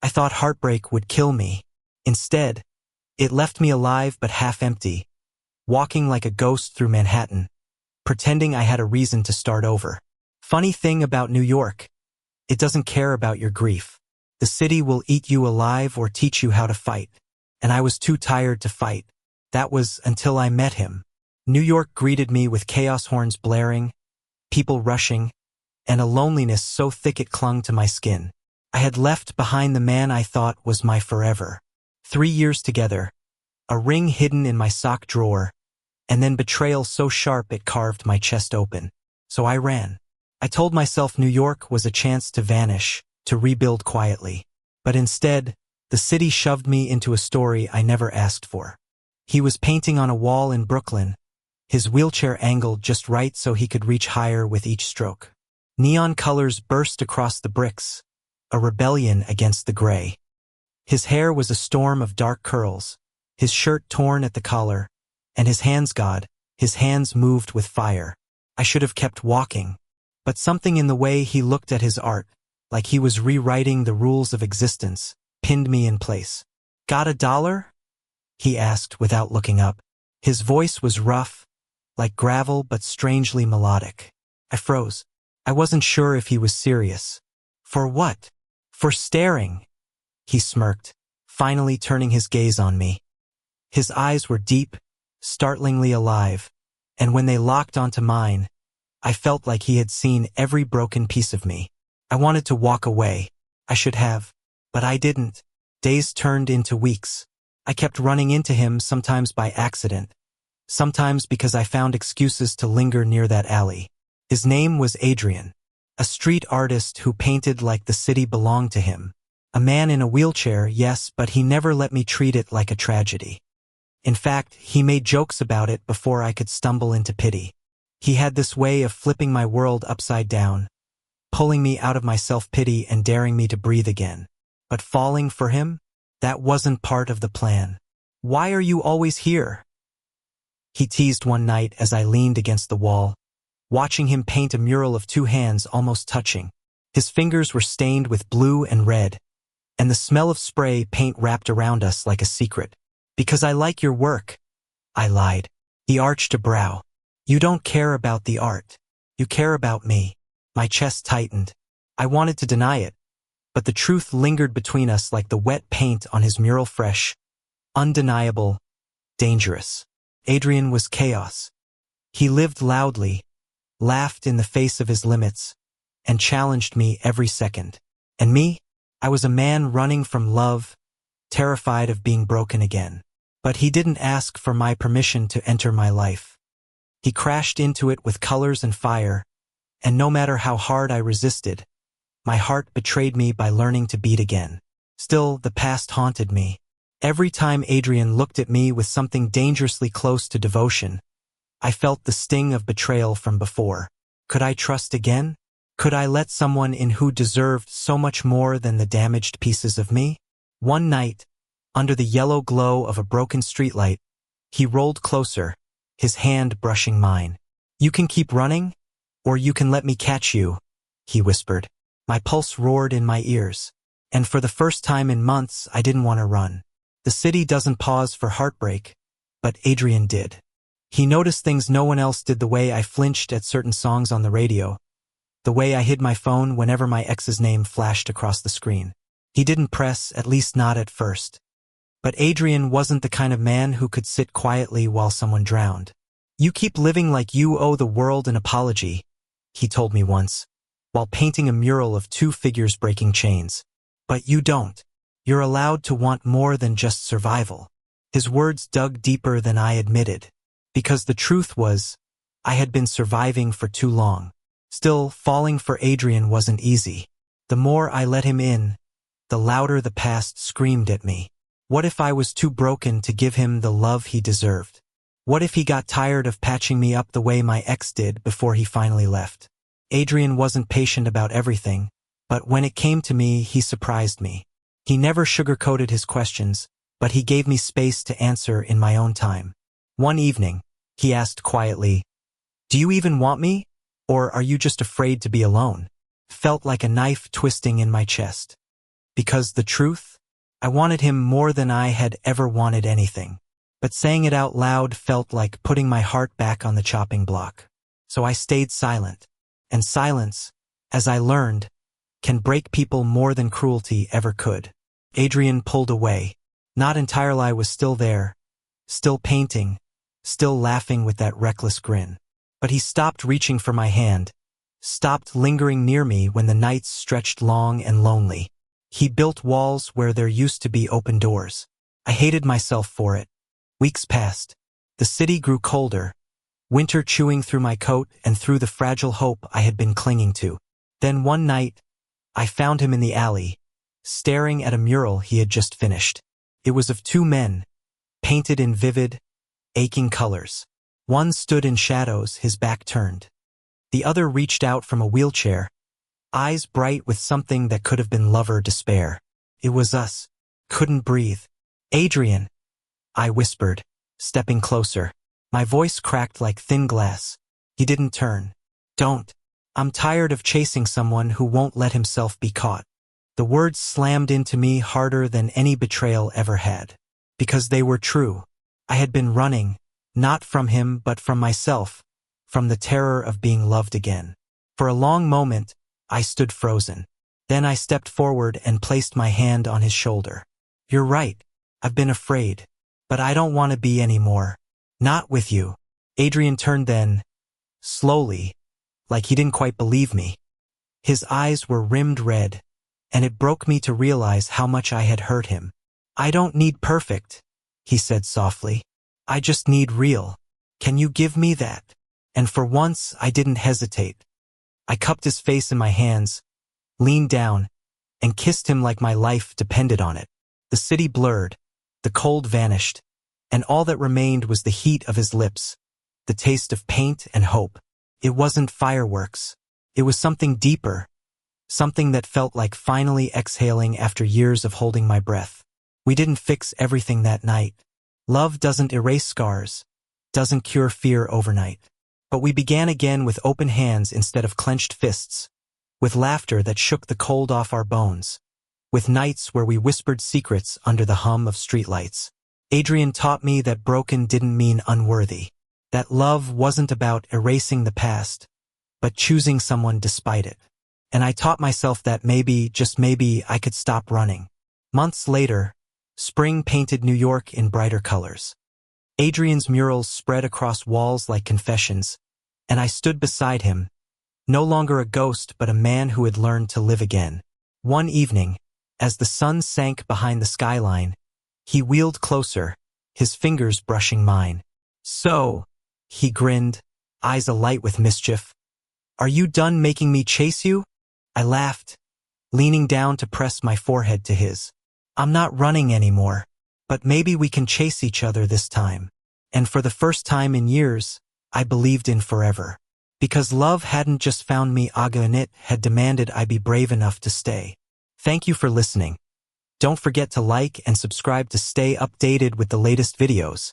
I thought heartbreak would kill me. Instead, it left me alive but half empty, walking like a ghost through Manhattan, pretending I had a reason to start over. Funny thing about New York, it doesn't care about your grief. The city will eat you alive or teach you how to fight. And I was too tired to fight. That was until I met him. New York greeted me with chaos horns blaring, people rushing, and a loneliness so thick it clung to my skin. I had left behind the man I thought was my forever. 3 years together, a ring hidden in my sock drawer, and then betrayal so sharp it carved my chest open. So I ran. I told myself New York was a chance to vanish, to rebuild quietly. But instead, the city shoved me into a story I never asked for. He was painting on a wall in Brooklyn, his wheelchair angled just right so he could reach higher with each stroke. Neon colors burst across the bricks, a rebellion against the gray. His hair was a storm of dark curls, his shirt torn at the collar, and his hands moved with fire. I should have kept walking, but something in the way he looked at his art, like he was rewriting the rules of existence, pinned me in place. "Got $1?" he asked without looking up. His voice was rough, like gravel but strangely melodic. I froze. I wasn't sure if he was serious. "For what?" "For staring," he smirked, finally turning his gaze on me. His eyes were deep, startlingly alive, and when they locked onto mine, I felt like he had seen every broken piece of me. I wanted to walk away. I should have, but I didn't. Days turned into weeks. I kept running into him, sometimes by accident, sometimes because I found excuses to linger near that alley. His name was Adrian, a street artist who painted like the city belonged to him. A man in a wheelchair, yes, but he never let me treat it like a tragedy. In fact, he made jokes about it before I could stumble into pity. He had this way of flipping my world upside down, pulling me out of my self-pity and daring me to breathe again. But falling for him? That wasn't part of the plan. "Why are you always here?" he teased one night as I leaned against the wall, watching him paint a mural of 2 hands almost touching. His fingers were stained with blue and red, and the smell of spray paint wrapped around us like a secret. "Because I like your work," I lied. He arched a brow. "You don't care about the art. You care about me." My chest tightened. I wanted to deny it, but the truth lingered between us like the wet paint on his mural, fresh, undeniable, dangerous. Adrian was chaos. He lived loudly, laughed in the face of his limits, and challenged me every second. And me? I was a man running from love, terrified of being broken again. But he didn't ask for my permission to enter my life. He crashed into it with colors and fire, and no matter how hard I resisted, my heart betrayed me by learning to beat again. Still, the past haunted me. Every time Adrian looked at me with something dangerously close to devotion, I felt the sting of betrayal from before. Could I trust again? Could I let someone in who deserved so much more than the damaged pieces of me? One night, under the yellow glow of a broken streetlight, he rolled closer, his hand brushing mine. "You can keep running, or you can let me catch you," he whispered. My pulse roared in my ears, and for the first time in months I didn't want to run. The city doesn't pause for heartbreak, but Adrian did. He noticed things no one else did: the way I flinched at certain songs on the radio, the way I hid my phone whenever my ex's name flashed across the screen. He didn't press, at least not at first. But Adrian wasn't the kind of man who could sit quietly while someone drowned. "You keep living like you owe the world an apology," he told me once, while painting a mural of 2 figures breaking chains. "But you don't. You're allowed to want more than just survival." His words dug deeper than I admitted, because the truth was, I had been surviving for too long. Still, falling for Adrian wasn't easy. The more I let him in, the louder the past screamed at me. What if I was too broken to give him the love he deserved? What if he got tired of patching me up the way my ex did before he finally left? Adrian wasn't patient about everything, but when it came to me, he surprised me. He never sugarcoated his questions, but he gave me space to answer in my own time. One evening, he asked quietly, "Do you even want me? Or are you just afraid to be alone?" Felt like a knife twisting in my chest. Because the truth? I wanted him more than I had ever wanted anything. But saying it out loud felt like putting my heart back on the chopping block. So I stayed silent. And silence, as I learned, can break people more than cruelty ever could. Adrian pulled away. Not entirely. I was still there, still painting, still laughing with that reckless grin. But he stopped reaching for my hand, stopped lingering near me when the nights stretched long and lonely. He built walls where there used to be open doors. I hated myself for it. Weeks passed. The city grew colder, winter chewing through my coat and through the fragile hope I had been clinging to. Then one night, I found him in the alley, staring at a mural he had just finished. It was of two men, painted in vivid, aching colors. One stood in shadows, his back turned. The other reached out from a wheelchair, eyes bright with something that could have been love or despair. It was us. Couldn't breathe. Adrian, I whispered, stepping closer. My voice cracked like thin glass. He didn't turn. Don't. I'm tired of chasing someone who won't let himself be caught. The words slammed into me harder than any betrayal ever had. Because they were true. I had been running, not from him but from myself, from the terror of being loved again. For a long moment, I stood frozen. Then I stepped forward and placed my hand on his shoulder. You're right. I've been afraid. But I don't want to be anymore. Not with you. Adrian turned then, slowly, like he didn't quite believe me. His eyes were rimmed red, and it broke me to realize how much I had hurt him. I don't need perfect, he said softly. I just need real. Can you give me that? And for once, I didn't hesitate. I cupped his face in my hands, leaned down, and kissed him like my life depended on it. The city blurred, the cold vanished, and all that remained was the heat of his lips, the taste of paint and hope. It wasn't fireworks. It was something deeper, something that felt like finally exhaling after years of holding my breath. We didn't fix everything that night. Love doesn't erase scars, doesn't cure fear overnight. But we began again with open hands instead of clenched fists, with laughter that shook the cold off our bones, with nights where we whispered secrets under the hum of streetlights. Adrian taught me that broken didn't mean unworthy, that love wasn't about erasing the past, but choosing someone despite it. And I taught myself that maybe, just maybe, I could stop running. Months later, spring painted New York in brighter colors. Adrian's murals spread across walls like confessions, and I stood beside him, no longer a ghost but a man who had learned to live again. One evening, as the sun sank behind the skyline, he wheeled closer, his fingers brushing mine. So, he grinned, eyes alight with mischief. Are you done making me chase you? I laughed, leaning down to press my forehead to his. I'm not running anymore, but maybe we can chase each other this time. And for the first time in years, I believed in forever. Because love hadn't just found me, it had demanded I be brave enough to stay. Thank you for listening. Don't forget to like and subscribe to stay updated with the latest videos.